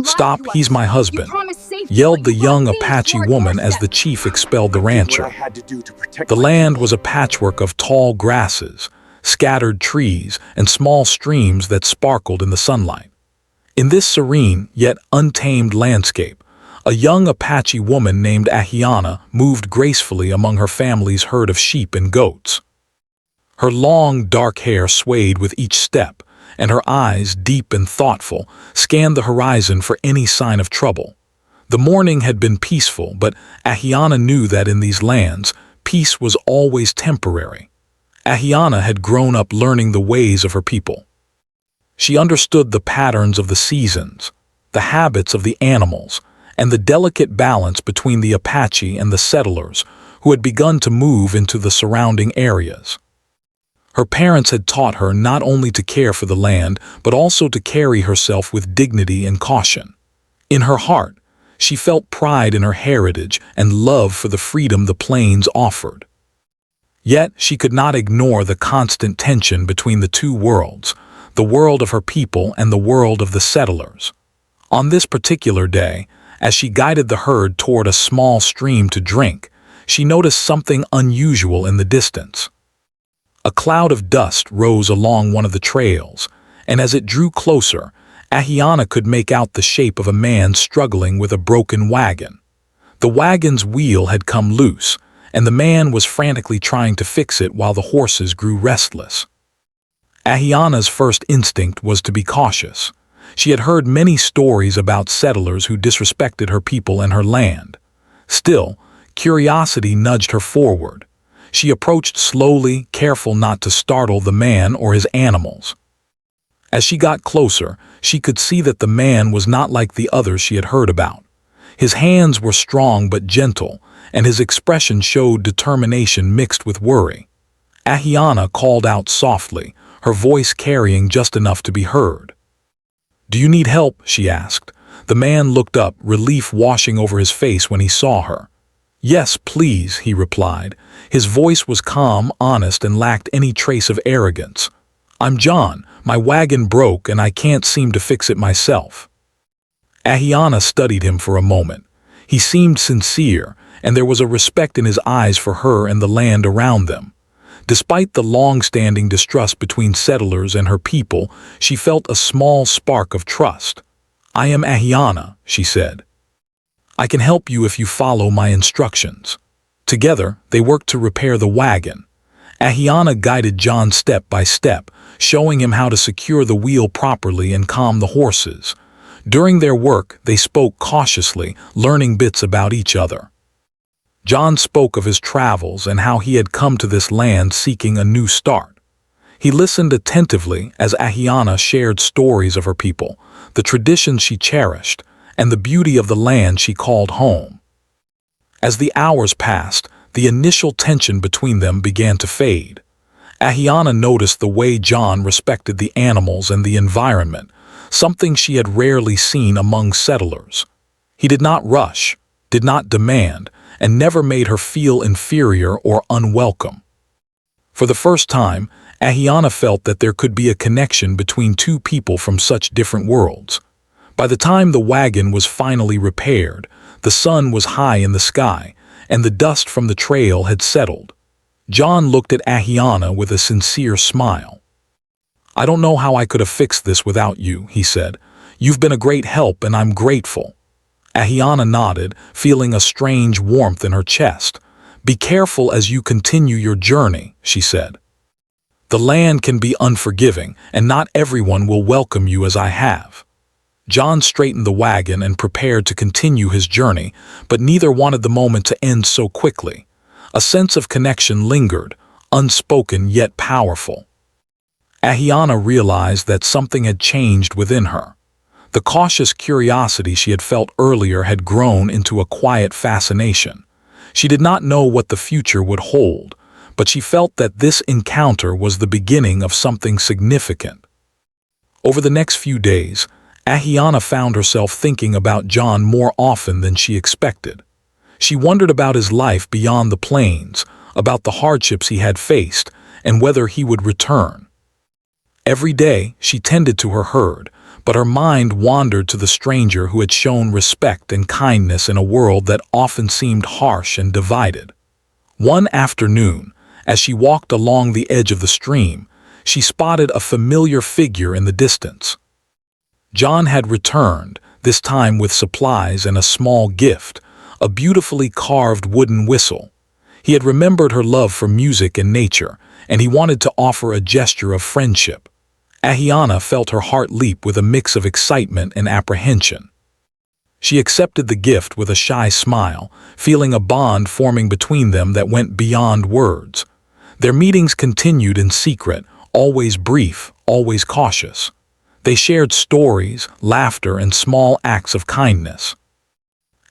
"Stop, he's my husband," yelled the young Apache woman as the chief expelled the rancher. The land was a patchwork of tall grasses, scattered trees, and small streams that sparkled in the sunlight. In this serene, yet untamed landscape, a young Apache woman named Ahiana moved gracefully among her family's herd of sheep and goats. Her long, dark hair swayed with each step, and her eyes, deep and thoughtful, scanned the horizon for any sign of trouble. The morning had been peaceful, but Ahiana knew that in these lands, peace was always temporary. Ahiana had grown up learning the ways of her people. She understood the patterns of the seasons, the habits of the animals, and the delicate balance between the Apache and the settlers who had begun to move into the surrounding areas. Her parents had taught her not only to care for the land, but also to carry herself with dignity and caution. In her heart, she felt pride in her heritage and love for the freedom the plains offered. Yet she could not ignore the constant tension between the two worlds, the world of her people and the world of the settlers. On this particular day, as she guided the herd toward a small stream to drink, she noticed something unusual in the distance. A cloud of dust rose along one of the trails, and as it drew closer, Ahiana could make out the shape of a man struggling with a broken wagon. The wagon's wheel had come loose, and the man was frantically trying to fix it while the horses grew restless. Ahiana's first instinct was to be cautious. She had heard many stories about settlers who disrespected her people and her land. Still, curiosity nudged her forward. She approached slowly, careful not to startle the man or his animals. As she got closer, she could see that the man was not like the others she had heard about. His hands were strong but gentle, and his expression showed determination mixed with worry. Ahiana called out softly, her voice carrying just enough to be heard. "Do you need help?" she asked. The man looked up, relief washing over his face when he saw her. "Yes, please," he replied. His voice was calm, honest, and lacked any trace of arrogance. "I'm John. My wagon broke and I can't seem to fix it myself." Ahiana studied him for a moment. He seemed sincere, and there was a respect in his eyes for her and the land around them. Despite the long-standing distrust between settlers and her people, she felt a small spark of trust. "I am Ahiana," she said. "I can help you if you follow my instructions." Together, they worked to repair the wagon. Ahiana guided John step by step, showing him how to secure the wheel properly and calm the horses. During their work, they spoke cautiously, learning bits about each other. John spoke of his travels and how he had come to this land seeking a new start. He listened attentively as Ahiana shared stories of her people, the traditions she cherished, and the beauty of the land she called home. As the hours passed, the initial tension between them began to fade. Ahiana noticed the way John respected the animals and the environment, something she had rarely seen among settlers. He did not rush, did not demand, and never made her feel inferior or unwelcome. For the first time, Ahiana felt that there could be a connection between two people from such different worlds. By the time the wagon was finally repaired, the sun was high in the sky, and the dust from the trail had settled. John looked at Ahiana with a sincere smile. "I don't know how I could have fixed this without you," he said. "You've been a great help, and I'm grateful." Ahiana nodded, feeling a strange warmth in her chest. "Be careful as you continue your journey," she said. "The land can be unforgiving, and not everyone will welcome you as I have." John straightened the wagon and prepared to continue his journey, but neither wanted the moment to end so quickly. A sense of connection lingered, unspoken yet powerful. Ahiana realized that something had changed within her. The cautious curiosity she had felt earlier had grown into a quiet fascination. She did not know what the future would hold, but she felt that this encounter was the beginning of something significant. Over the next few days, Ahiana found herself thinking about John more often than she expected. She wondered about his life beyond the plains, about the hardships he had faced, and whether he would return. Every day, she tended to her herd, but her mind wandered to the stranger who had shown respect and kindness in a world that often seemed harsh and divided. One afternoon, as she walked along the edge of the stream, she spotted a familiar figure in the distance. John had returned, this time with supplies and a small gift, a beautifully carved wooden whistle. He had remembered her love for music and nature, and he wanted to offer a gesture of friendship. Ahiana felt her heart leap with a mix of excitement and apprehension. She accepted the gift with a shy smile, feeling a bond forming between them that went beyond words. Their meetings continued in secret, always brief, always cautious. They shared stories, laughter, and small acts of kindness.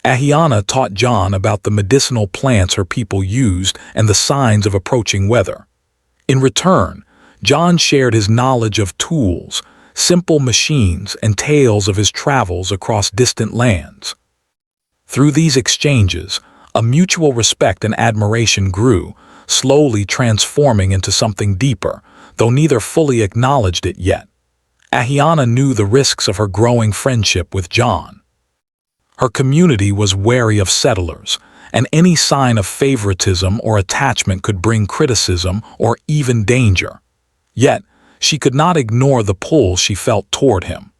Ahiana taught John about the medicinal plants her people used and the signs of approaching weather. In return, John shared his knowledge of tools, simple machines, and tales of his travels across distant lands. Through these exchanges, a mutual respect and admiration grew, slowly transforming into something deeper, though neither fully acknowledged it yet. Ahiana knew the risks of her growing friendship with John. Her community was wary of settlers, and any sign of favoritism or attachment could bring criticism or even danger. Yet, she could not ignore the pull she felt toward him.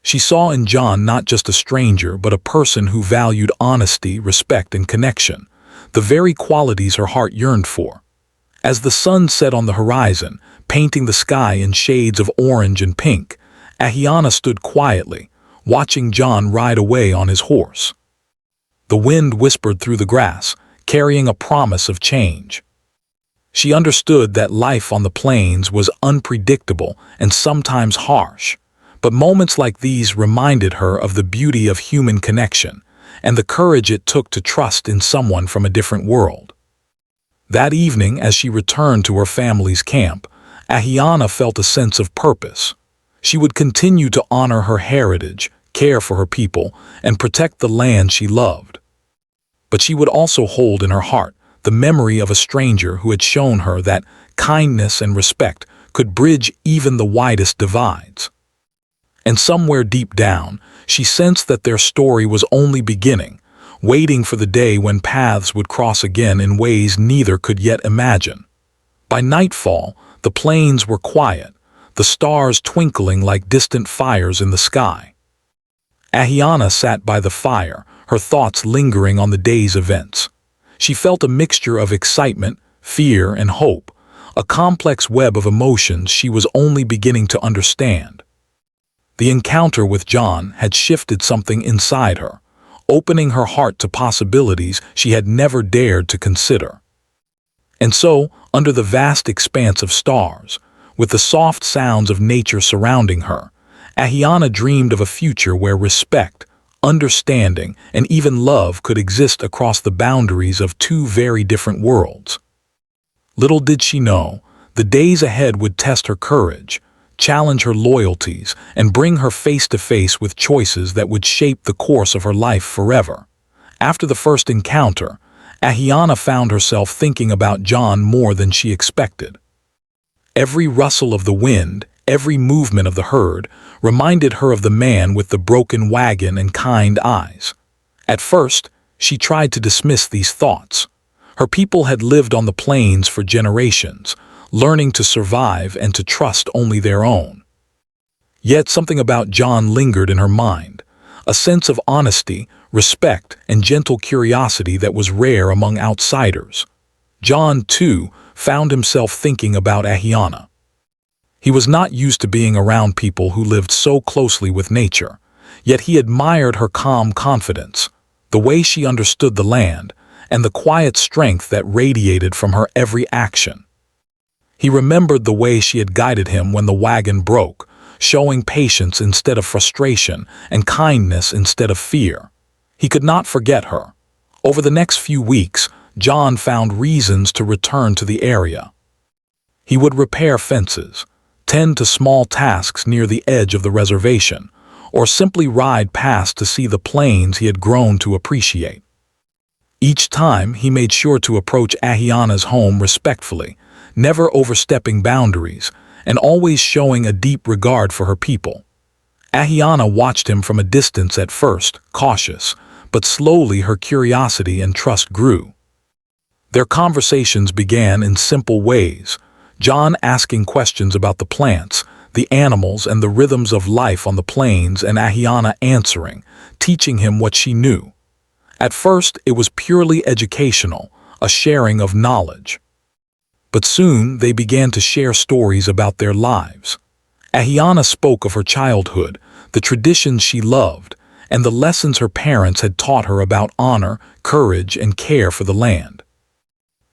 She saw in John not just a stranger but a person who valued honesty, respect, and connection, the very qualities her heart yearned for. As the sun set on the horizon, painting the sky in shades of orange and pink, Ahiana stood quietly, watching John ride away on his horse. The wind whispered through the grass, carrying a promise of change. She understood that life on the plains was unpredictable and sometimes harsh, but moments like these reminded her of the beauty of human connection and the courage it took to trust in someone from a different world. That evening, as she returned to her family's camp, Ahiana felt a sense of purpose. She would continue to honor her heritage, care for her people, and protect the land she loved. But she would also hold in her heart the memory of a stranger who had shown her that kindness and respect could bridge even the widest divides. And somewhere deep down, she sensed that their story was only beginning, waiting for the day when paths would cross again in ways neither could yet imagine. By nightfall, the plains were quiet, the stars twinkling like distant fires in the sky. Ahiana sat by the fire, her thoughts lingering on the day's events. She felt a mixture of excitement, fear, and hope, a complex web of emotions she was only beginning to understand. The encounter with John had shifted something inside her, opening her heart to possibilities she had never dared to consider. And so, under the vast expanse of stars, with the soft sounds of nature surrounding her, Ahiana dreamed of a future where respect, understanding, and even love could exist across the boundaries of two very different worlds. Little did she know, the days ahead would test her courage, challenge her loyalties, and bring her face to face with choices that would shape the course of her life forever. After the first encounter, Ahiana found herself thinking about John more than she expected. Every rustle of the wind, every movement of the herd, reminded her of the man with the broken wagon and kind eyes. At first, she tried to dismiss these thoughts. Her people had lived on the plains for generations, learning to survive and to trust only their own. Yet something about John lingered in her mind, a sense of honesty, respect, and gentle curiosity that was rare among outsiders. John, too, found himself thinking about Ahiana. He was not used to being around people who lived so closely with nature, yet he admired her calm confidence, the way she understood the land, and the quiet strength that radiated from her every action. He remembered the way she had guided him when the wagon broke, showing patience instead of frustration and kindness instead of fear. He could not forget her. Over the next few weeks, John found reasons to return to the area. He would repair fences, tend to small tasks near the edge of the reservation, or simply ride past to see the plains he had grown to appreciate. Each time, he made sure to approach Ahiana's home respectfully, never overstepping boundaries, and always showing a deep regard for her people. Ahiana watched him from a distance at first, cautious, but slowly her curiosity and trust grew. Their conversations began in simple ways, John asking questions about the plants, the animals, and the rhythms of life on the plains, and Ahiana answering, teaching him what she knew. At first, it was purely educational, a sharing of knowledge. But soon they began to share stories about their lives. Ahiana spoke of her childhood, the traditions she loved, and the lessons her parents had taught her about honor, courage, and care for the land.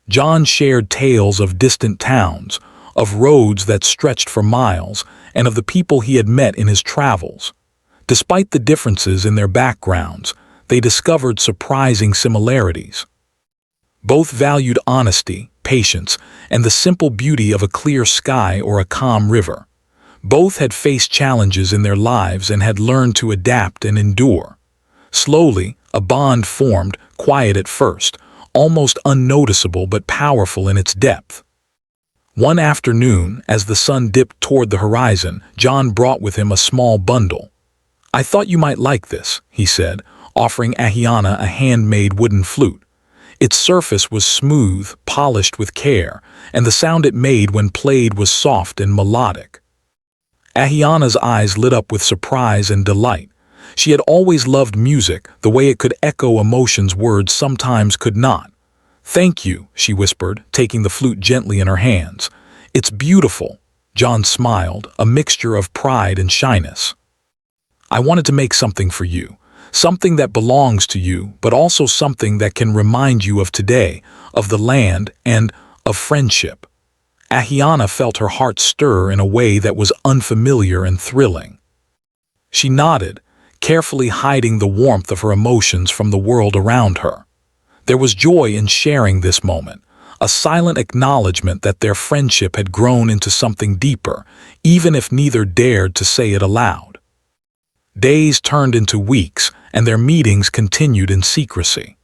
John shared tales of distant towns, of roads that stretched for miles, and of the people he had met in his travels. Despite the differences in their backgrounds, they discovered surprising similarities. Both valued honesty, patience, and the simple beauty of a clear sky or a calm river. Both had faced challenges in their lives and had learned to adapt and endure. Slowly, a bond formed, quiet at first, almost unnoticeable but powerful in its depth. One afternoon, as the sun dipped toward the horizon, John brought with him a small bundle. "I thought you might like this," he said, offering Ahiana a handmade wooden flute. Its surface was smooth, polished with care, and the sound it made when played was soft and melodic. Ahiana's eyes lit up with surprise and delight. She had always loved music, the way it could echo emotions words sometimes could not. "Thank you," she whispered, taking the flute gently in her hands. "It's beautiful." John smiled, a mixture of pride and shyness. "I wanted to make something for you. Something that belongs to you, but also something that can remind you of today, of the land, and of friendship." Ahiana felt her heart stir in a way that was unfamiliar and thrilling. She nodded, carefully hiding the warmth of her emotions from the world around her. There was joy in sharing this moment, a silent acknowledgement that their friendship had grown into something deeper, even if neither dared to say it aloud. Days turned into weeks, and their meetings continued in secrecy.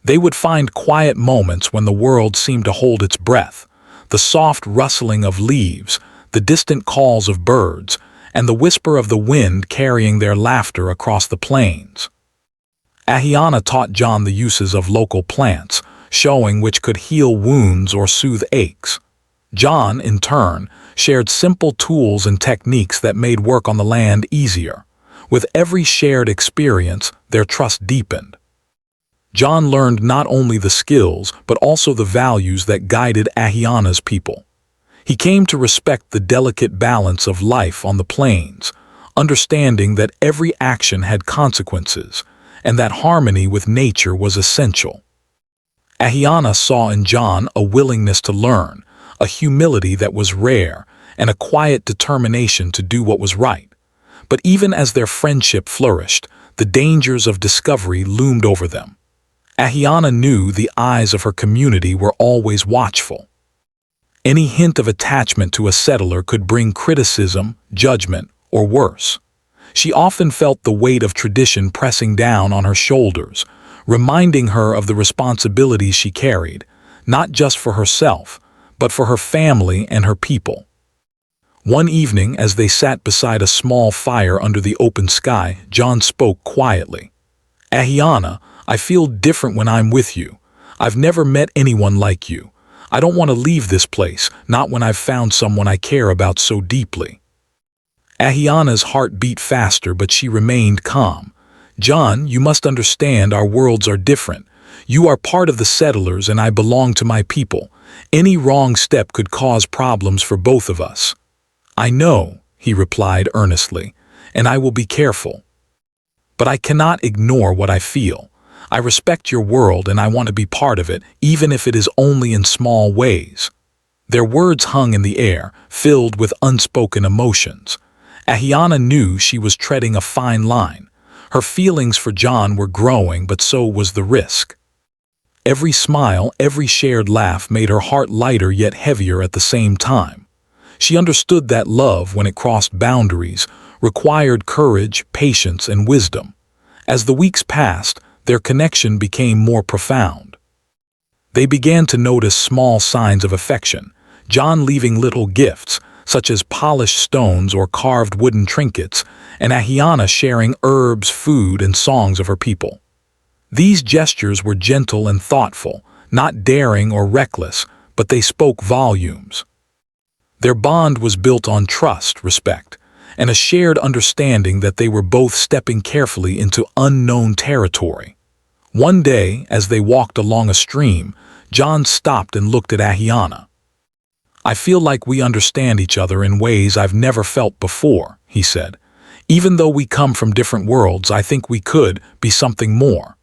They would find quiet moments when the world seemed to hold its breath, the soft rustling of leaves, the distant calls of birds, and the whisper of the wind carrying their laughter across the plains. Ahiana taught John the uses of local plants, showing which could heal wounds or soothe aches. John, in turn, shared simple tools and techniques that made work on the land easier. With every shared experience, their trust deepened. John learned not only the skills, but also the values that guided Ahiana's people. He came to respect the delicate balance of life on the plains, understanding that every action had consequences, and that harmony with nature was essential. Ahiana saw in John a willingness to learn, a humility that was rare, and a quiet determination to do what was right. But even as their friendship flourished, the dangers of discovery loomed over them. Ahiana knew the eyes of her community were always watchful. Any hint of attachment to a settler could bring criticism, judgment, or worse. She often felt the weight of tradition pressing down on her shoulders, reminding her of the responsibilities she carried, not just for herself, but for her family and her people. One evening, as they sat beside a small fire under the open sky, John spoke quietly. "Ahiana, I feel different when I'm with you. I've never met anyone like you. I don't want to leave this place, not when I've found someone I care about so deeply." Ahiana's heart beat faster, but she remained calm. "John, you must understand our worlds are different. You are part of the settlers and I belong to my people. Any wrong step could cause problems for both of us." "I know," he replied earnestly, "and I will be careful. But I cannot ignore what I feel. I respect your world and I want to be part of it, even if it is only in small ways." Their words hung in the air, filled with unspoken emotions. Ahiana knew she was treading a fine line. Her feelings for John were growing, but so was the risk. Every smile, every shared laugh made her heart lighter yet heavier at the same time. She understood that love, when it crossed boundaries, required courage, patience, and wisdom. As the weeks passed, their connection became more profound. They began to notice small signs of affection, John leaving little gifts, such as polished stones or carved wooden trinkets, and Ahiana sharing herbs, food, and songs of her people. These gestures were gentle and thoughtful, not daring or reckless, but they spoke volumes. Their bond was built on trust, respect, and a shared understanding that they were both stepping carefully into unknown territory. One day, as they walked along a stream, John stopped and looked at Ahiana. "I feel like we understand each other in ways I've never felt before," he said. "Even though we come from different worlds, I think we could be something more."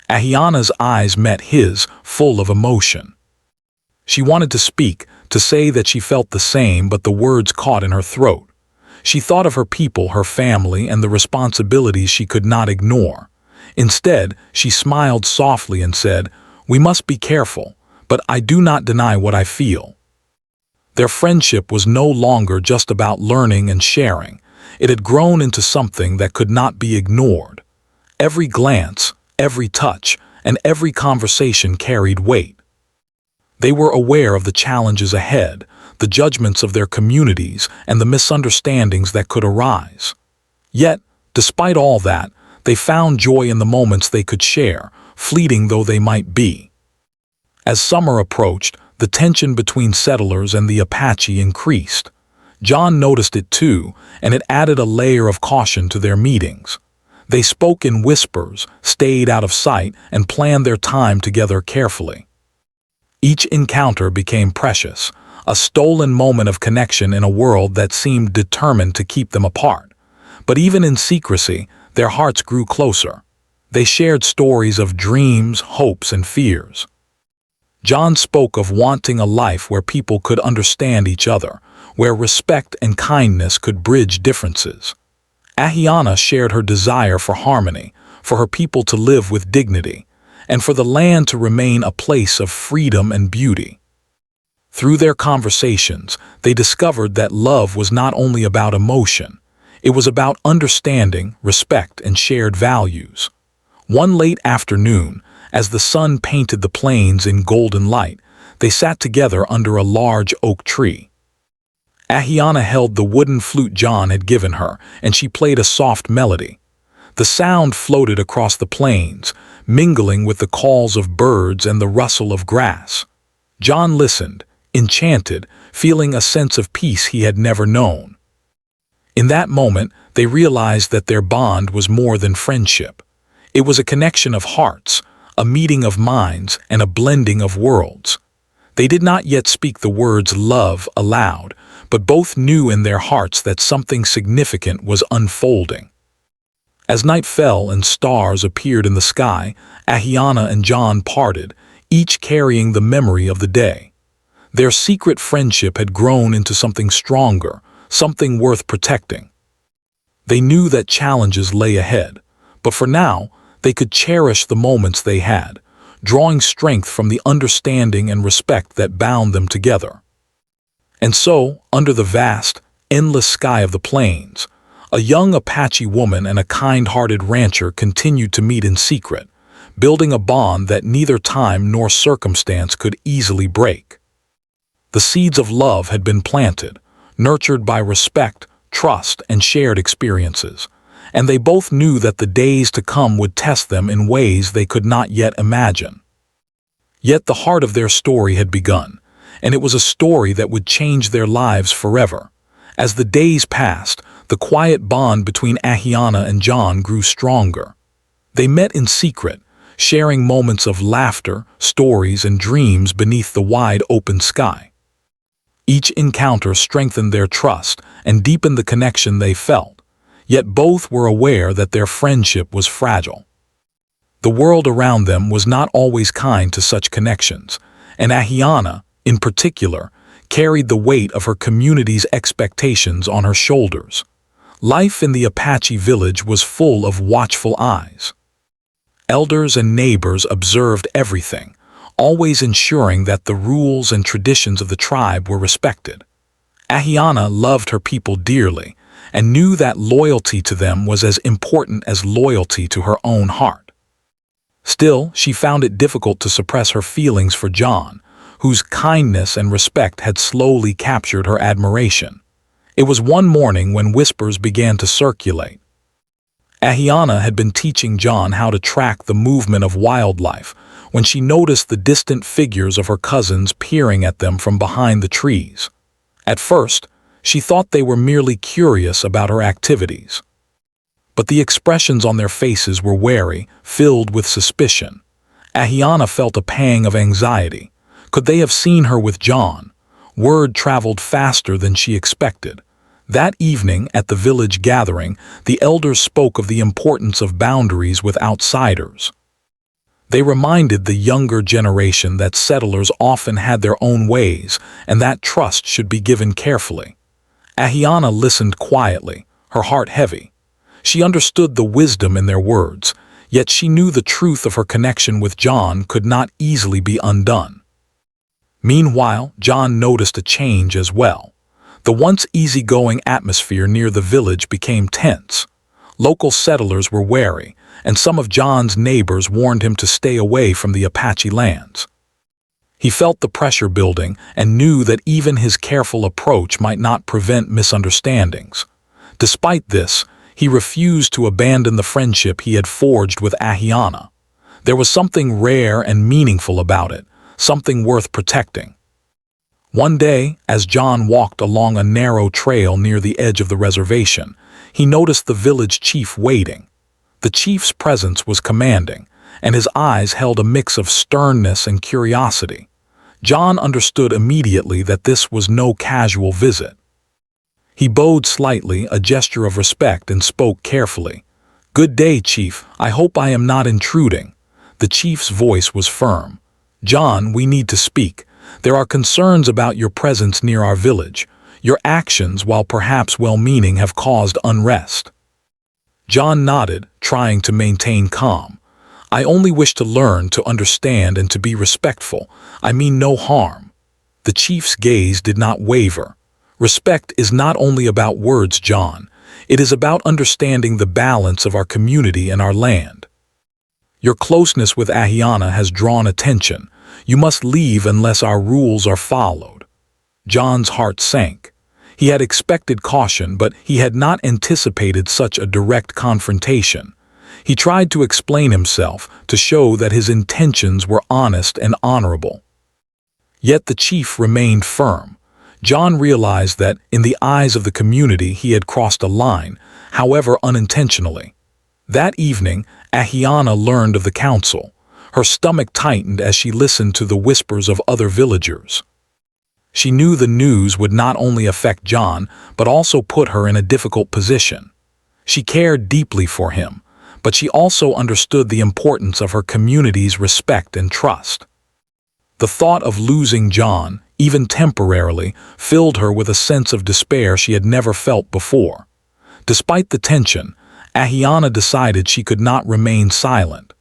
Ahiana's eyes met his, full of emotion. She wanted to speak, to say that she felt the same, but the words caught in her throat. She thought of her people, her family, and the responsibilities she could not ignore. Instead, she smiled softly and said, "We must be careful, but I do not deny what I feel." Their friendship was no longer just about learning and sharing. It had grown into something that could not be ignored. Every glance, every touch, and every conversation carried weight. They were aware of the challenges ahead, the judgments of their communities, and the misunderstandings that could arise. Yet, despite all that, they found joy in the moments they could share, fleeting though they might be. As summer approached, the tension between settlers and the Apache increased. John noticed it too, and it added a layer of caution to their meetings. They spoke in whispers, stayed out of sight, and planned their time together carefully. Each encounter became precious, a stolen moment of connection in a world that seemed determined to keep them apart. But even in secrecy, their hearts grew closer. They shared stories of dreams, hopes, and fears. John spoke of wanting a life where people could understand each other, where respect and kindness could bridge differences. Ahiana shared her desire for harmony, for her people to live with dignity, and for the land to remain a place of freedom and beauty. Through their conversations, they discovered that love was not only about emotion, it was about understanding, respect, and shared values. One late afternoon, as the sun painted the plains in golden light, they sat together under a large oak tree. Ahiana held the wooden flute John had given her, and she played a soft melody. The sound floated across the plains, mingling with the calls of birds and the rustle of grass. John listened, enchanted, feeling a sense of peace he had never known. In that moment, they realized that their bond was more than friendship. It was a connection of hearts, a meeting of minds, and a blending of worlds. They did not yet speak the words love aloud, but both knew in their hearts that something significant was unfolding. As night fell and stars appeared in the sky, Ahiana and John parted, each carrying the memory of the day. Their secret friendship had grown into something stronger, something worth protecting. They knew that challenges lay ahead, but for now, they could cherish the moments they had, drawing strength from the understanding and respect that bound them together. And so, under the vast, endless sky of the plains, a young Apache woman and a kind-hearted rancher continued to meet in secret, building a bond that neither time nor circumstance could easily break. The seeds of love had been planted, nurtured by respect, trust, and shared experiences, and they both knew that the days to come would test them in ways they could not yet imagine. Yet the heart of their story had begun, and it was a story that would change their lives forever. As the days passed, the quiet bond between Ahiana and John grew stronger. They met in secret, sharing moments of laughter, stories, and dreams beneath the wide open sky. Each encounter strengthened their trust and deepened the connection they felt, yet both were aware that their friendship was fragile. The world around them was not always kind to such connections, and Ahiana, in particular, carried the weight of her community's expectations on her shoulders. Life in the Apache village was full of watchful eyes. Elders and neighbors observed everything, always ensuring that the rules and traditions of the tribe were respected. Ahiana loved her people dearly and knew that loyalty to them was as important as loyalty to her own heart. Still, she found it difficult to suppress her feelings for John, whose kindness and respect had slowly captured her admiration. It was one morning when whispers began to circulate. Ahiana had been teaching John how to track the movement of wildlife when she noticed the distant figures of her cousins peering at them from behind the trees. At first, she thought they were merely curious about her activities. But the expressions on their faces were wary, filled with suspicion. Ahiana felt a pang of anxiety. Could they have seen her with John? Word traveled faster than she expected. That evening, at the village gathering, the elders spoke of the importance of boundaries with outsiders. They reminded the younger generation that settlers often had their own ways and that trust should be given carefully. Ahiana listened quietly, her heart heavy. She understood the wisdom in their words, yet she knew the truth of her connection with John could not easily be undone. Meanwhile, John noticed a change as well. The once easygoing atmosphere near the village became tense. Local settlers were wary, and some of John's neighbors warned him to stay away from the Apache lands. He felt the pressure building and knew that even his careful approach might not prevent misunderstandings. Despite this, he refused to abandon the friendship he had forged with Ahiana. There was something rare and meaningful about it, something worth protecting. One day, as John walked along a narrow trail near the edge of the reservation, he noticed the village chief waiting. The chief's presence was commanding, and his eyes held a mix of sternness and curiosity. John understood immediately that this was no casual visit. He bowed slightly, a gesture of respect, and spoke carefully. "Good day, Chief. I hope I am not intruding." The chief's voice was firm. "John, we need to speak. There are concerns about your presence near our village. Your actions, while perhaps well-meaning, have caused unrest." John nodded, trying to maintain calm. "I only wish to learn, to understand, and to be respectful. I mean no harm." The chief's gaze did not waver. "Respect is not only about words, John. It is about understanding the balance of our community and our land. Your closeness with Ahiana has drawn attention. You must leave unless our rules are followed." John's heart sank. He had expected caution, but he had not anticipated such a direct confrontation. He tried to explain himself, to show that his intentions were honest and honorable. Yet the chief remained firm. John realized that, in the eyes of the community, he had crossed a line, however unintentionally. That evening, Ahiana learned of the council. Her stomach tightened as she listened to the whispers of other villagers. She knew the news would not only affect John, but also put her in a difficult position. She cared deeply for him, but she also understood the importance of her community's respect and trust. The thought of losing John, even temporarily, filled her with a sense of despair she had never felt before. Despite the tension, Ahiana decided she could not remain silent.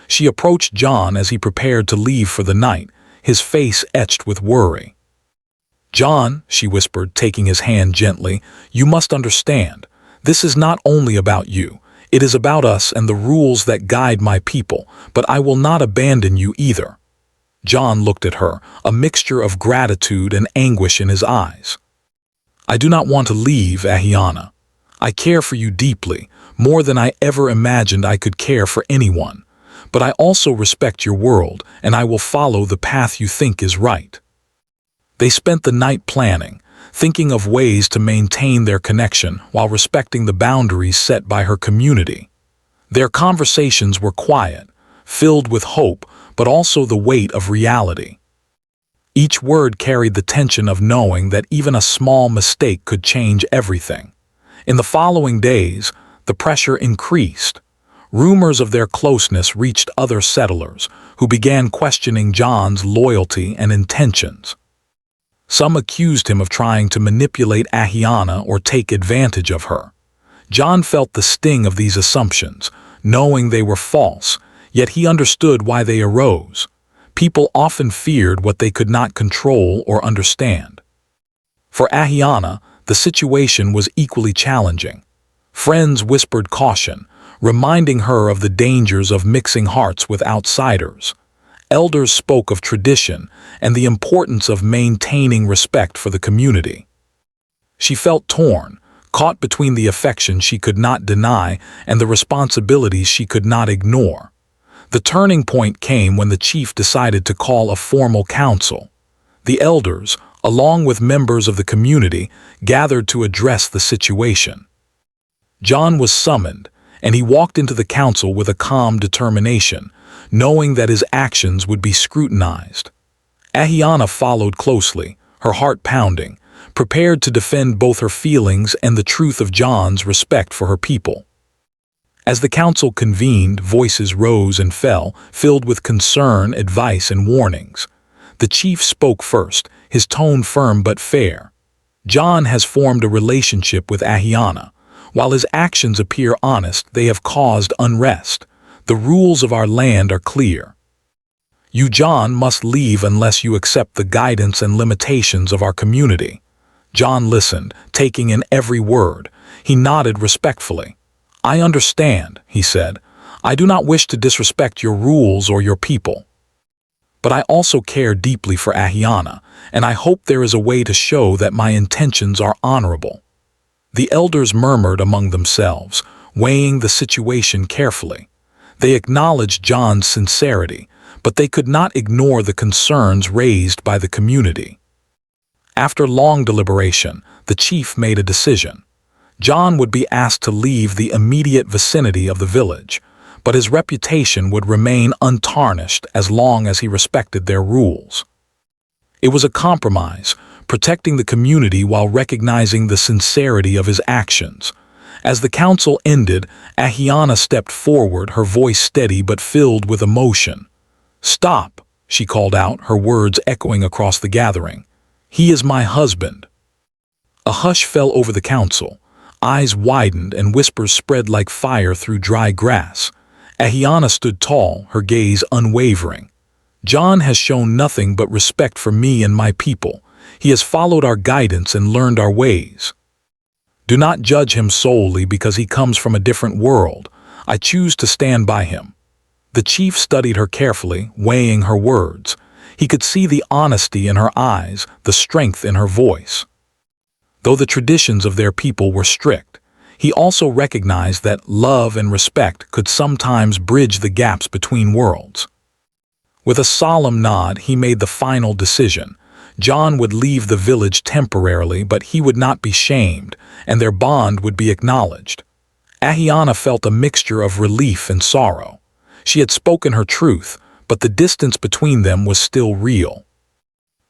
She approached John as he prepared to leave for the night, his face etched with worry. "John," she whispered, taking his hand gently, "you must understand. This is not only about you. It is about us and the rules that guide my people, but I will not abandon you either." John looked at her, a mixture of gratitude and anguish in his eyes. "I do not want to leave, Ahiana. I care for you deeply, more than I ever imagined I could care for anyone. But I also respect your world, and I will follow the path you think is right." They spent the night planning, thinking of ways to maintain their connection while respecting the boundaries set by her community. Their conversations were quiet, filled with hope, but also the weight of reality. Each word carried the tension of knowing that even a small mistake could change everything. In the following days, the pressure increased. Rumors of their closeness reached other settlers, who began questioning John's loyalty and intentions. Some accused him of trying to manipulate Ahiana or take advantage of her. John felt the sting of these assumptions, knowing they were false, yet he understood why they arose. People often feared what they could not control or understand. For Ahiana, the situation was equally challenging. Friends whispered caution, reminding her of the dangers of mixing hearts with outsiders. Elders spoke of tradition and the importance of maintaining respect for the community. She felt torn, caught between the affection she could not deny and the responsibilities she could not ignore. The turning point came when the chief decided to call a formal council. The elders, along with members of the community, gathered to address the situation. John was summoned, and he walked into the council with a calm determination, knowing that his actions would be scrutinized. Ahiana followed closely, her heart pounding, prepared to defend both her feelings and the truth of John's respect for her people. As the council convened, voices rose and fell, filled with concern, advice, and warnings. The chief spoke first, his tone firm but fair. John has formed a relationship with Ahiana. While his actions appear honest, they have caused unrest. The rules of our land are clear. You, John, must leave unless you accept the guidance and limitations of our community. John listened, taking in every word. He nodded respectfully. I understand, he said. I do not wish to disrespect your rules or your people. But I also care deeply for Ahiana, and I hope there is a way to show that my intentions are honorable. The elders murmured among themselves, weighing the situation carefully. They acknowledged John's sincerity, but they could not ignore the concerns raised by the community. After long deliberation, the chief made a decision. John would be asked to leave the immediate vicinity of the village, but his reputation would remain untarnished as long as he respected their rules. It was a compromise, protecting the community while recognizing the sincerity of his actions. As the council ended, Ahiana stepped forward, her voice steady but filled with emotion. Stop, she called out, her words echoing across the gathering. He is my husband. A hush fell over the council. Eyes widened and whispers spread like fire through dry grass. Ahiana stood tall, her gaze unwavering. John has shown nothing but respect for me and my people. He has followed our guidance and learned our ways. Do not judge him solely because he comes from a different world. I choose to stand by him. The chief studied her carefully, weighing her words. He could see the honesty in her eyes, the strength in her voice. Though the traditions of their people were strict, he also recognized that love and respect could sometimes bridge the gaps between worlds. With a solemn nod, he made the final decision. John would leave the village temporarily, but he would not be shamed, and their bond would be acknowledged. Ahiana felt a mixture of relief and sorrow. She had spoken her truth, but the distance between them was still real.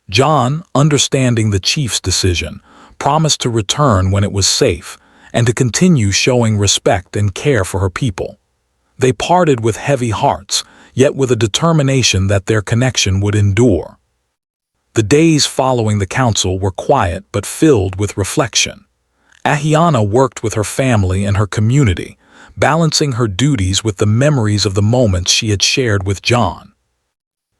John, understanding the chief's decision, promised to return when it was safe, and to continue showing respect and care for her people. They parted with heavy hearts, yet with a determination that their connection would endure. The days following the council were quiet but filled with reflection. Ahiana worked with her family and her community, balancing her duties with the memories of the moments she had shared with John.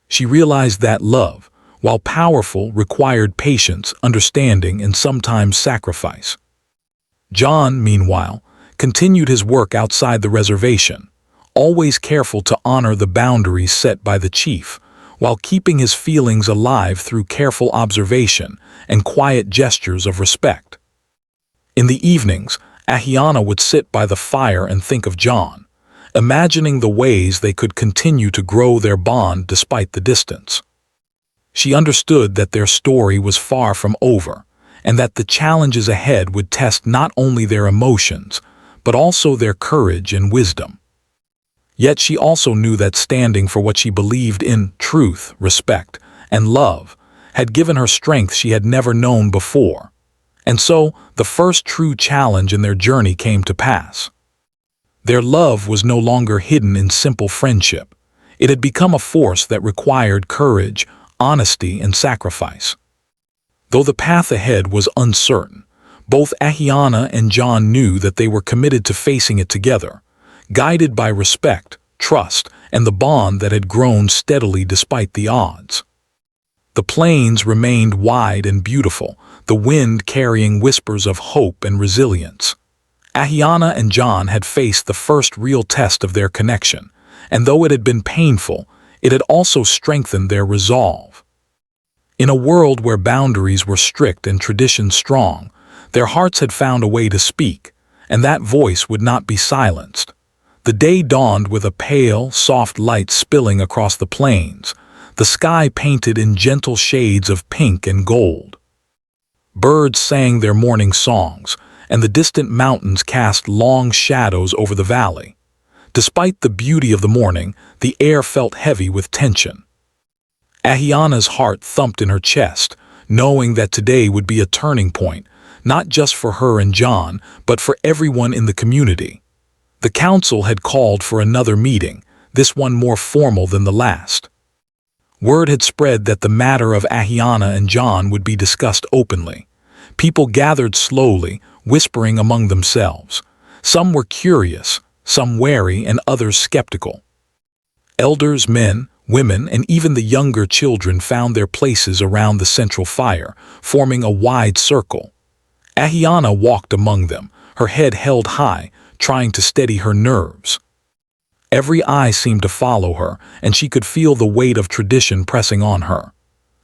She realized that love, while powerful, required patience, understanding, and sometimes sacrifice. John, meanwhile, continued his work outside the reservation, always careful to honor the boundaries set by the chief, while keeping his feelings alive through careful observation and quiet gestures of respect. In the evenings, Ahiana would sit by the fire and think of John, imagining the ways they could continue to grow their bond despite the distance. She understood that their story was far from over, and that the challenges ahead would test not only their emotions, but also their courage and wisdom. Yet she also knew that standing for what she believed in, truth, respect, and love, had given her strength she had never known before. And so, the first true challenge in their journey came to pass. Their love was no longer hidden in simple friendship. It had become a force that required courage, honesty, and sacrifice. Though the path ahead was uncertain, both Ahiana and John knew that they were committed to facing it together, guided by respect, trust, and the bond that had grown steadily despite the odds. The plains remained wide and beautiful, the wind carrying whispers of hope and resilience. Ahiana and John had faced the first real test of their connection, and though it had been painful, it had also strengthened their resolve. In a world where boundaries were strict and traditions strong, Their hearts had found a way to speak, and that voice would not be silenced. The day dawned with a pale, soft light spilling across the plains, the sky painted in gentle shades of pink and gold. Birds sang their morning songs, and the distant mountains cast long shadows over the valley. Despite the beauty of the morning, the air felt heavy with tension. Ahiana's heart thumped in her chest, knowing that today would be a turning point, not just for her and John, but for everyone in the community. The council had called for another meeting, this one more formal than the last. Word had spread that the matter of Ahiana and John would be discussed openly. People gathered slowly, whispering among themselves. Some were curious, some wary, and others skeptical. Elders, men, women, and even the younger children found their places around the central fire, forming a wide circle. Ahiana walked among them, her head held high, trying to steady her nerves. Every eye seemed to follow her, and she could feel the weight of tradition pressing on her.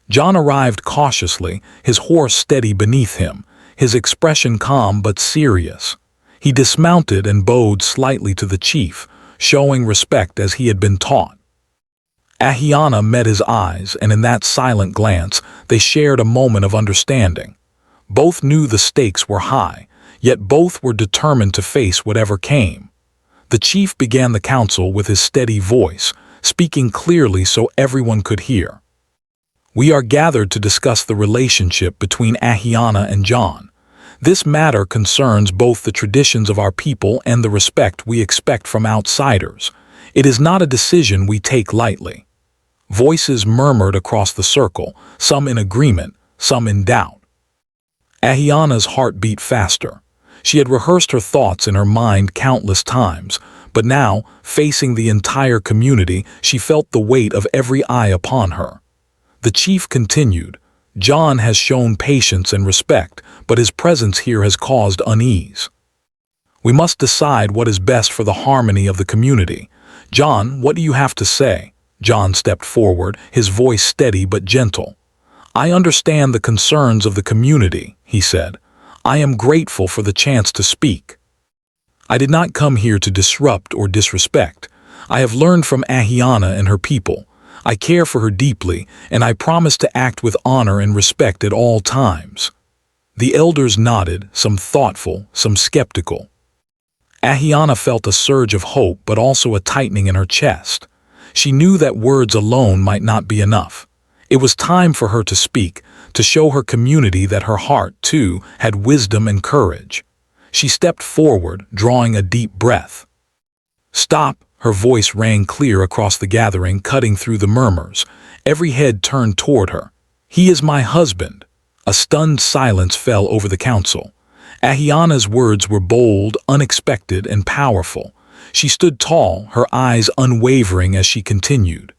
John arrived cautiously, his horse steady beneath him, his expression calm but serious. He dismounted and bowed slightly to the chief, showing respect as he had been taught. Ahiana met his eyes, and in that silent glance, they shared a moment of understanding. Both knew the stakes were high, yet both were determined to face whatever came. The chief began the council with his steady voice, speaking clearly so everyone could hear. We are gathered to discuss the relationship between Ahiana and John. This matter concerns both the traditions of our people and the respect we expect from outsiders. It is not a decision we take lightly. Voices murmured across the circle, some in agreement, some in doubt. Ahiana's heart beat faster. She had rehearsed her thoughts in her mind countless times, but now, facing the entire community, she felt the weight of every eye upon her. The chief continued, John has shown patience and respect, but his presence here has caused unease. We must decide what is best for the harmony of the community. John, what do you have to say? John stepped forward, his voice steady but gentle. I understand the concerns of the community, he said. I am grateful for the chance to speak. I did not come here to disrupt or disrespect. I have learned from Ahiana and her people. I care for her deeply, and I promise to act with honor and respect at all times. The elders nodded, some thoughtful, some skeptical. Ahiana felt a surge of hope but also a tightening in her chest. She knew that words alone might not be enough. It was time for her to speak, to show her community that her heart, too, had wisdom and courage. She stepped forward, drawing a deep breath. Stop! Her voice rang clear across the gathering, cutting through the murmurs. Every head turned toward her. He is my husband. A stunned silence fell over the council. Ahiana's words were bold, unexpected, and powerful. She stood tall, her eyes unwavering as she continued.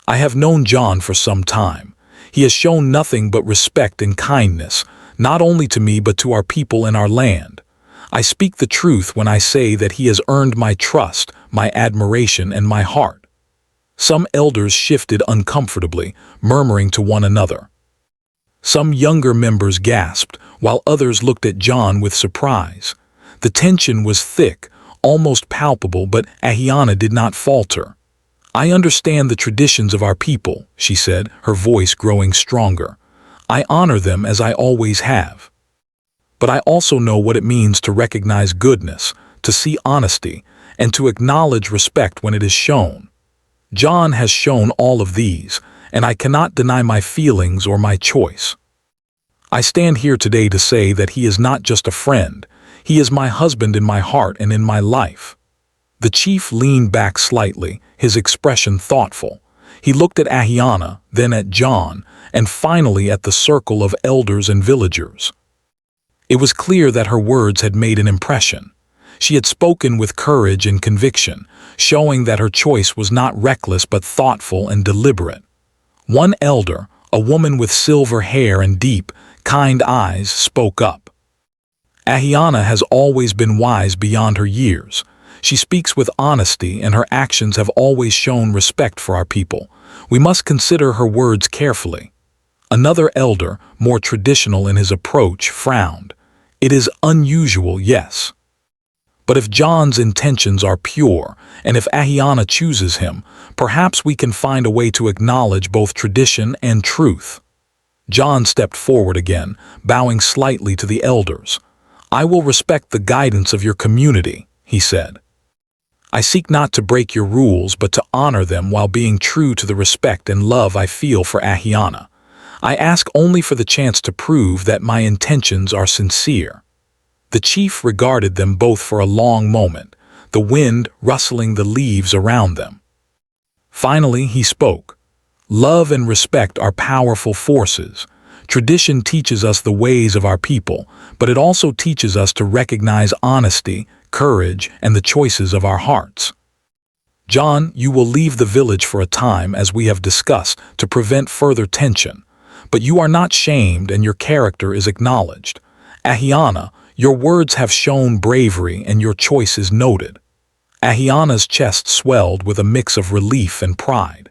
I have known John for some time. He has shown nothing but respect and kindness, not only to me but to our people and our land. I speak the truth when I say that he has earned my trust, my admiration, and my heart. Some elders shifted uncomfortably, murmuring to one another. Some younger members gasped, while others looked at John with surprise. The tension was thick, almost palpable, but Ahiana did not falter. I understand the traditions of our people, she said, her voice growing stronger. I honor them as I always have. But I also know what it means to recognize goodness, to see honesty, and to acknowledge respect when it is shown. John has shown all of these, and I cannot deny my feelings or my choice. I stand here today to say that he is not just a friend, he is my husband in my heart and in my life. The chief leaned back slightly, his expression thoughtful. He looked at Ahiana, then at John, and finally at the circle of elders and villagers. It was clear that her words had made an impression. She had spoken with courage and conviction, showing that her choice was not reckless but thoughtful and deliberate. One elder, a woman with silver hair and deep, kind eyes, spoke up. Ahiana has always been wise beyond her years. She speaks with honesty, and her actions have always shown respect for our people. We must consider her words carefully. Another elder, more traditional in his approach, frowned. It is unusual, yes. But if John's intentions are pure, and if Ahiana chooses him, perhaps we can find a way to acknowledge both tradition and truth. John stepped forward again, bowing slightly to the elders. "I will respect the guidance of your community," he said. "I seek not to break your rules, but to honor them while being true to the respect and love I feel for Ahiana. I ask only for the chance to prove that my intentions are sincere." The chief regarded them both for a long moment, the wind rustling the leaves around them. Finally, he spoke. "Love and respect are powerful forces. Tradition teaches us the ways of our people, but it also teaches us to recognize honesty, courage, and the choices of our hearts. John, you will leave the village for a time, as we have discussed, to prevent further tension. But you are not shamed and your character is acknowledged. Ahiana, your words have shown bravery and your choice is noted." Ahiana's chest swelled with a mix of relief and pride.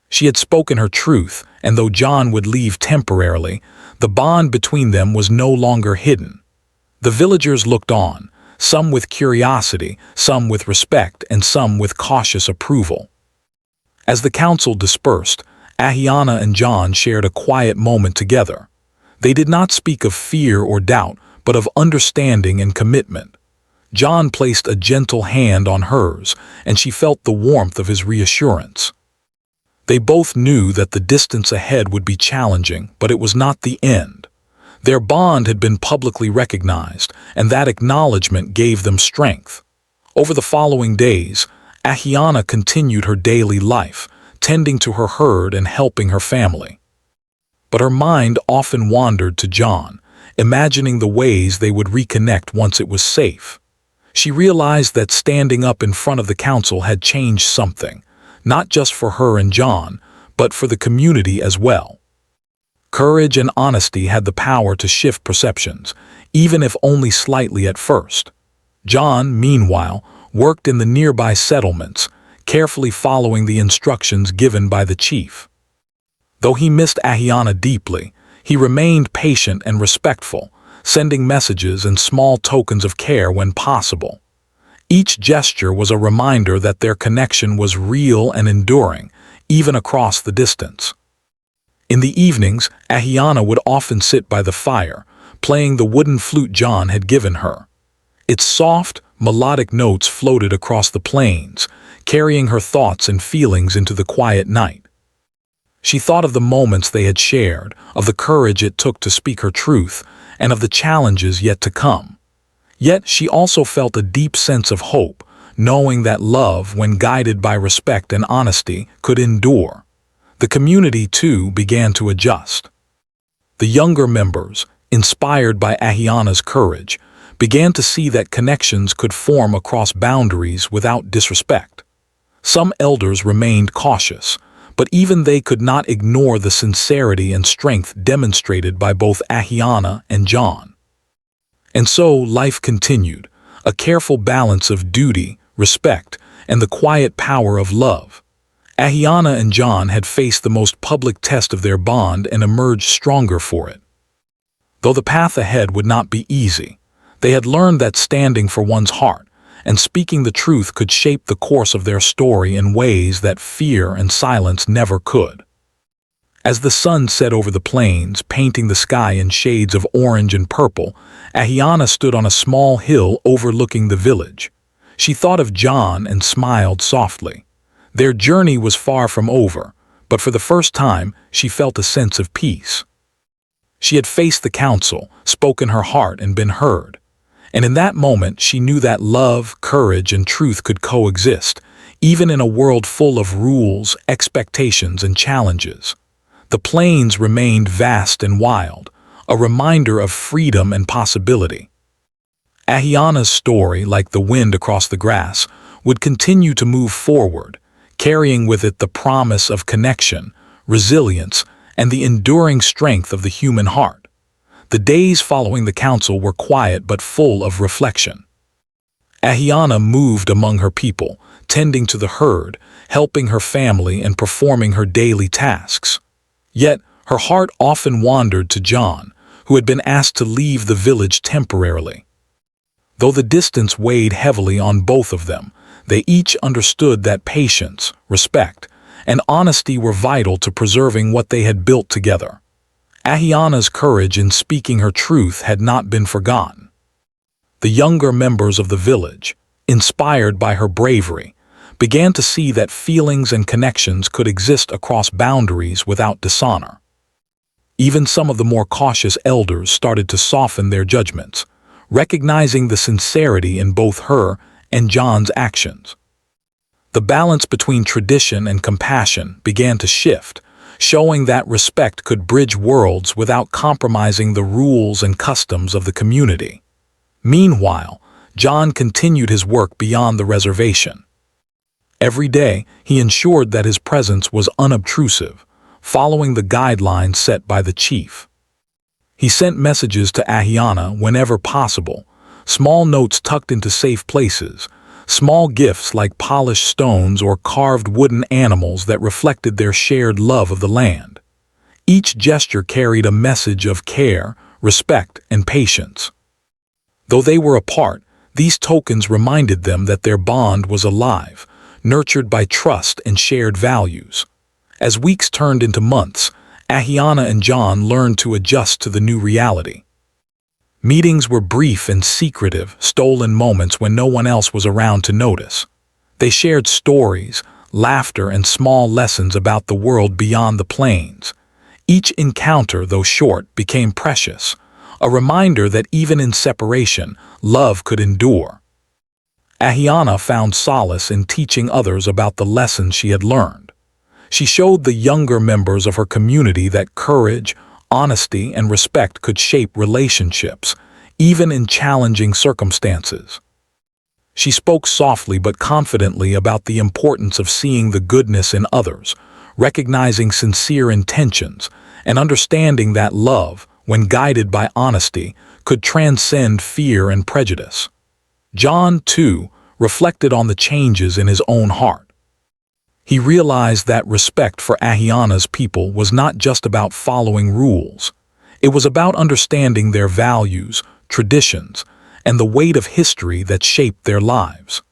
She had spoken her truth, and though John would leave temporarily, the bond between them was no longer hidden. The villagers looked on, some with curiosity, some with respect, and some with cautious approval. As the council dispersed, Ahiana and John shared a quiet moment together. They did not speak of fear or doubt, but of understanding and commitment. John placed a gentle hand on hers, and she felt the warmth of his reassurance. They both knew that the distance ahead would be challenging, but it was not the end. Their bond had been publicly recognized, and that acknowledgement gave them strength. Over the following days, Ahiana continued her daily life, tending to her herd and helping her family. But her mind often wandered to John, imagining the ways they would reconnect once it was safe. She realized that standing up in front of the council had changed something, not just for her and John, but for the community as well. Courage and honesty had the power to shift perceptions, even if only slightly at first. John, meanwhile, worked in the nearby settlements, carefully following the instructions given by the chief. Though he missed Ahiana deeply, he remained patient and respectful, sending messages and small tokens of care when possible. Each gesture was a reminder that their connection was real and enduring, even across the distance. In the evenings, Ahiana would often sit by the fire, playing the wooden flute John had given her. Its soft, melodic notes floated across the plains, carrying her thoughts and feelings into the quiet night. She thought of the moments they had shared, of the courage it took to speak her truth, and of the challenges yet to come. Yet she also felt a deep sense of hope, knowing that love, when guided by respect and honesty, could endure. The community, too, began to adjust. The younger members, inspired by Ahiana's courage, began to see that connections could form across boundaries without disrespect. Some elders remained cautious, but even they could not ignore the sincerity and strength demonstrated by both Ahiana and John. And so life continued, a careful balance of duty, respect, and the quiet power of love. Ahiana and John had faced the most public test of their bond and emerged stronger for it. Though the path ahead would not be easy, they had learned that standing for one's heart and speaking the truth could shape the course of their story in ways that fear and silence never could. As the sun set over the plains, painting the sky in shades of orange and purple, Ahiana stood on a small hill overlooking the village. She thought of John and smiled softly. Their journey was far from over, but for the first time she felt a sense of peace. She had faced the council, spoken her heart, and been heard. And in that moment she knew that love, courage, and truth could coexist, even in a world full of rules, expectations, and challenges. The plains remained vast and wild, a reminder of freedom and possibility. Ahiana's story, like the wind across the grass, would continue to move forward, carrying with it the promise of connection, resilience, and the enduring strength of the human heart. The days following the council were quiet but full of reflection. Ahiana moved among her people, tending to the herd, helping her family, and performing her daily tasks. Yet her heart often wandered to John, who had been asked to leave the village temporarily. Though the distance weighed heavily on both of them, they each understood that patience, respect, and honesty were vital to preserving what they had built together. Ahiana's courage in speaking her truth had not been forgotten. The younger members of the village, inspired by her bravery, began to see that feelings and connections could exist across boundaries without dishonor. Even some of the more cautious elders started to soften their judgments, recognizing the sincerity in both her and John's actions. The balance between tradition and compassion began to shift, showing that respect could bridge worlds without compromising the rules and customs of the community. Meanwhile, John continued his work beyond the reservation. Every day, he ensured that his presence was unobtrusive, following the guidelines set by the chief. He sent messages to Ahiana whenever possible, small notes tucked into safe places, small gifts like polished stones or carved wooden animals that reflected their shared love of the land. Each gesture carried a message of care, respect, and patience. Though they were apart, these tokens reminded them that their bond was alive, nurtured by trust and shared values. As weeks turned into months, Ahiana and John learned to adjust to the new reality. Meetings were brief and secretive, stolen moments when no one else was around to notice. They shared stories, laughter, and small lessons about the world beyond the plains. Each encounter, though short, became precious, a reminder that even in separation, love could endure. Ahiana found solace in teaching others about the lessons she had learned. She showed the younger members of her community that courage, honesty, and respect could shape relationships, even in challenging circumstances. She spoke softly but confidently about the importance of seeing the goodness in others, recognizing sincere intentions, and understanding that love, when guided by honesty, could transcend fear and prejudice. John, too, reflected on the changes in his own heart. He realized that respect for Ahiana's people was not just about following rules. It was about understanding their values, traditions, and the weight of history that shaped their lives.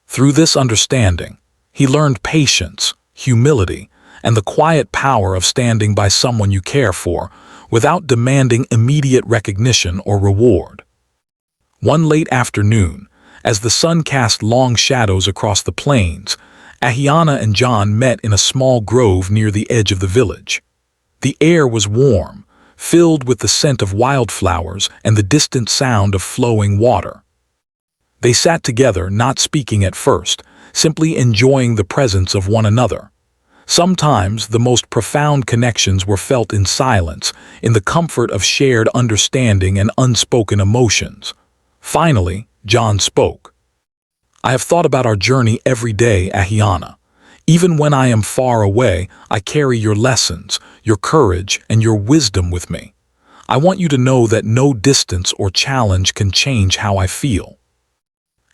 Through this understanding, he learned patience, humility, and the quiet power of standing by someone you care for without demanding immediate recognition or reward. One late afternoon, as the sun cast long shadows across the plains, Ahiana and John met in a small grove near the edge of the village. The air was warm, filled with the scent of wildflowers and the distant sound of flowing water. They sat together, not speaking at first, simply enjoying the presence of one another. Sometimes the most profound connections were felt in silence, in the comfort of shared understanding and unspoken emotions. Finally, John spoke. "I have thought about our journey every day, Ahiana. Even when I am far away, I carry your lessons, your courage, and your wisdom with me. I want you to know that no distance or challenge can change how I feel."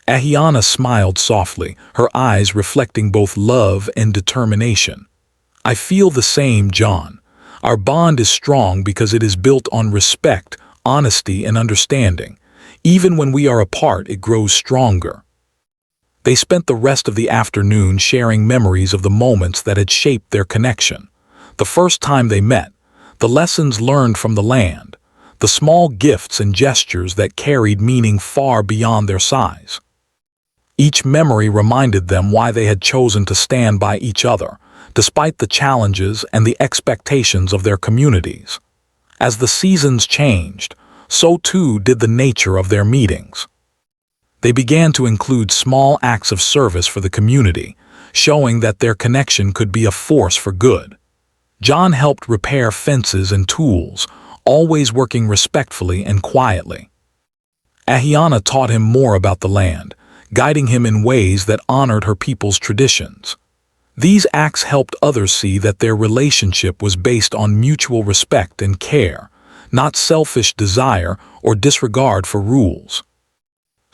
Ahiana smiled softly, her eyes reflecting both love and determination. "I feel the same, John. Our bond is strong because it is built on respect, honesty, and understanding. Even when we are apart, it grows stronger." They spent the rest of the afternoon sharing memories of the moments that had shaped their connection. The first time they met, the lessons learned from the land, the small gifts and gestures that carried meaning far beyond their size. Each memory reminded them why they had chosen to stand by each other, despite the challenges and the expectations of their communities. As the seasons changed, so too did the nature of their meetings. They began to include small acts of service for the community, showing that their connection could be a force for good. John helped repair fences and tools, always working respectfully and quietly. Ahiana taught him more about the land, guiding him in ways that honored her people's traditions. These acts helped others see that their relationship was based on mutual respect and care, not selfish desire or disregard for rules.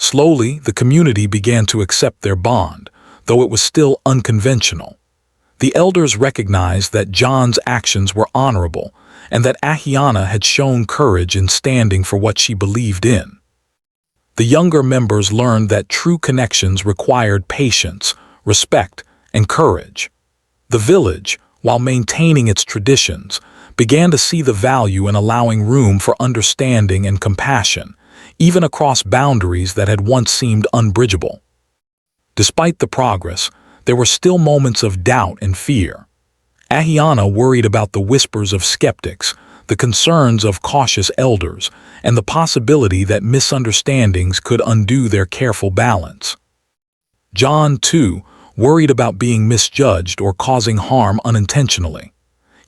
Slowly, the community began to accept their bond, though it was still unconventional. The elders recognized that John's actions were honorable, and that Ahiana had shown courage in standing for what she believed in. The younger members learned that true connections required patience, respect, and courage. The village, while maintaining its traditions, began to see the value in allowing room for understanding and compassion, even across boundaries that had once seemed unbridgeable. Despite the progress, there were still moments of doubt and fear. Ahiana worried about the whispers of skeptics, the concerns of cautious elders, and the possibility that misunderstandings could undo their careful balance. John, too, worried about being misjudged or causing harm unintentionally.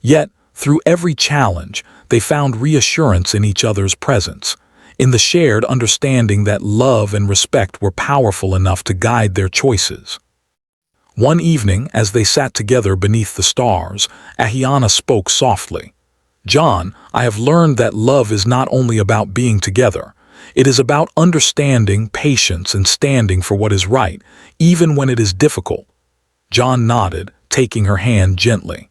Yet, through every challenge, they found reassurance in each other's presence, in the shared understanding that love and respect were powerful enough to guide their choices. One evening, as they sat together beneath the stars, Ahiana spoke softly. "John, I have learned that love is not only about being together. It is about understanding, patience, and standing for what is right, even when it is difficult." John nodded, taking her hand gently.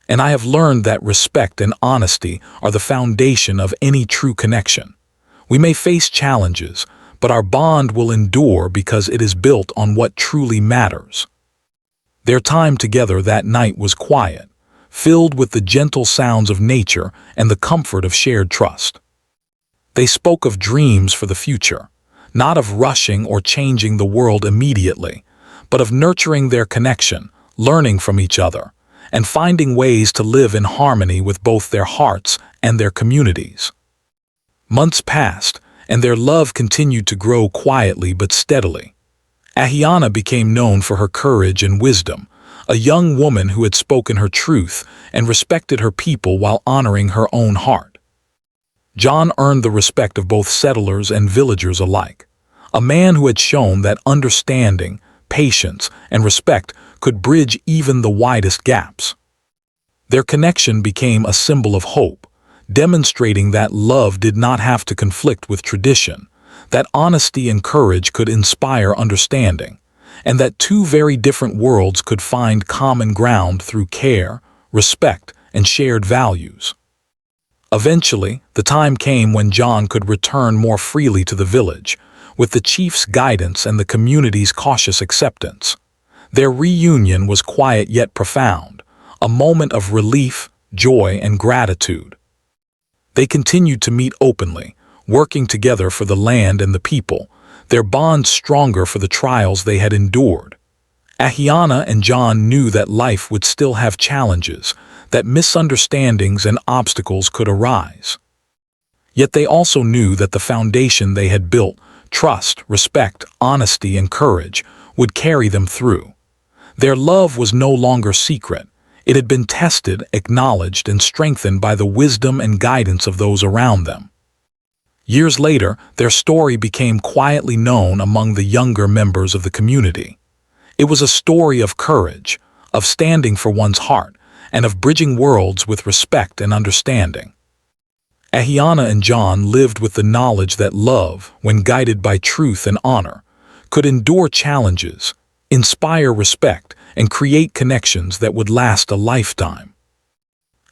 "And I have learned that respect and honesty are the foundation of any true connection. We may face challenges, but our bond will endure because it is built on what truly matters." Their time together that night was quiet, filled with the gentle sounds of nature and the comfort of shared trust. They spoke of dreams for the future, not of rushing or changing the world immediately, but of nurturing their connection, learning from each other, and finding ways to live in harmony with both their hearts and their communities. Months passed, and their love continued to grow quietly but steadily. Ahiana became known for her courage and wisdom, a young woman who had spoken her truth and respected her people while honoring her own heart. John earned the respect of both settlers and villagers alike, a man who had shown that understanding, patience, and respect could bridge even the widest gaps. Their connection became a symbol of hope, demonstrating that love did not have to conflict with tradition, that honesty and courage could inspire understanding, and that two very different worlds could find common ground through care, respect, and shared values. Eventually, the time came when John could return more freely to the village, with the chief's guidance and the community's cautious acceptance. Their reunion was quiet yet profound, a moment of relief, joy, and gratitude. They continued to meet openly, working together for the land and the people, their bond stronger for the trials they had endured. Ahiana and John knew that life would still have challenges, that misunderstandings and obstacles could arise. Yet they also knew that the foundation they had built, trust, respect, honesty, and courage, would carry them through. Their love was no longer secret. It had been tested, acknowledged, and strengthened by the wisdom and guidance of those around them. Years later, their story became quietly known among the younger members of the community. It was a story of courage, of standing for one's heart, and of bridging worlds with respect and understanding. Ahiana and John lived with the knowledge that love, when guided by truth and honor, could endure challenges, inspire respect, and create connections that would last a lifetime.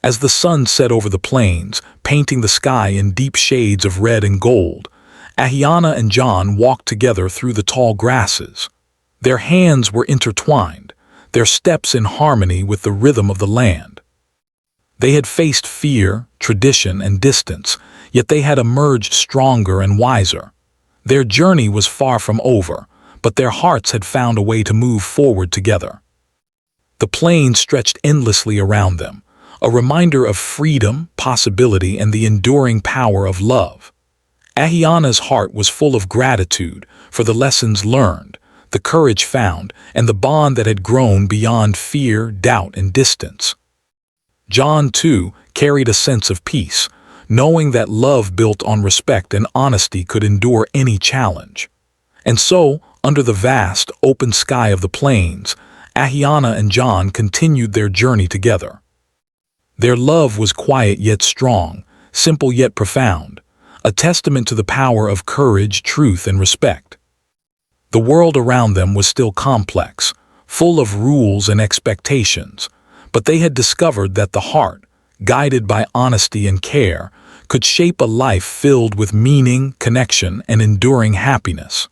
As the sun set over the plains, painting the sky in deep shades of red and gold, Ahiana and John walked together through the tall grasses. Their hands were intertwined, their steps in harmony with the rhythm of the land. They had faced fear, tradition, and distance, yet they had emerged stronger and wiser. Their journey was far from over, but their hearts had found a way to move forward together. The plain stretched endlessly around them, a reminder of freedom, possibility, and the enduring power of love. Ahiana's heart was full of gratitude for the lessons learned, the courage found, and the bond that had grown beyond fear, doubt, and distance. John, too, carried a sense of peace, knowing that love built on respect and honesty could endure any challenge. And so, under the vast, open sky of the plains, Ahiana and John continued their journey together. Their love was quiet yet strong, simple yet profound, a testament to the power of courage, truth, and respect. The world around them was still complex, full of rules and expectations, but they had discovered that the heart, guided by honesty and care, could shape a life filled with meaning, connection, and enduring happiness.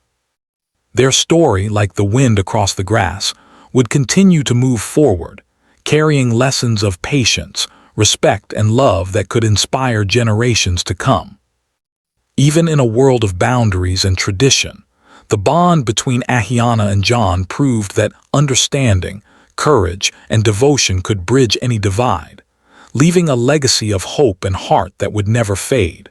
Their story, like the wind across the grass, would continue to move forward, carrying lessons of patience, respect, and love that could inspire generations to come. Even in a world of boundaries and tradition, the bond between Ahiana and John proved that understanding, courage, and devotion could bridge any divide, leaving a legacy of hope and heart that would never fade.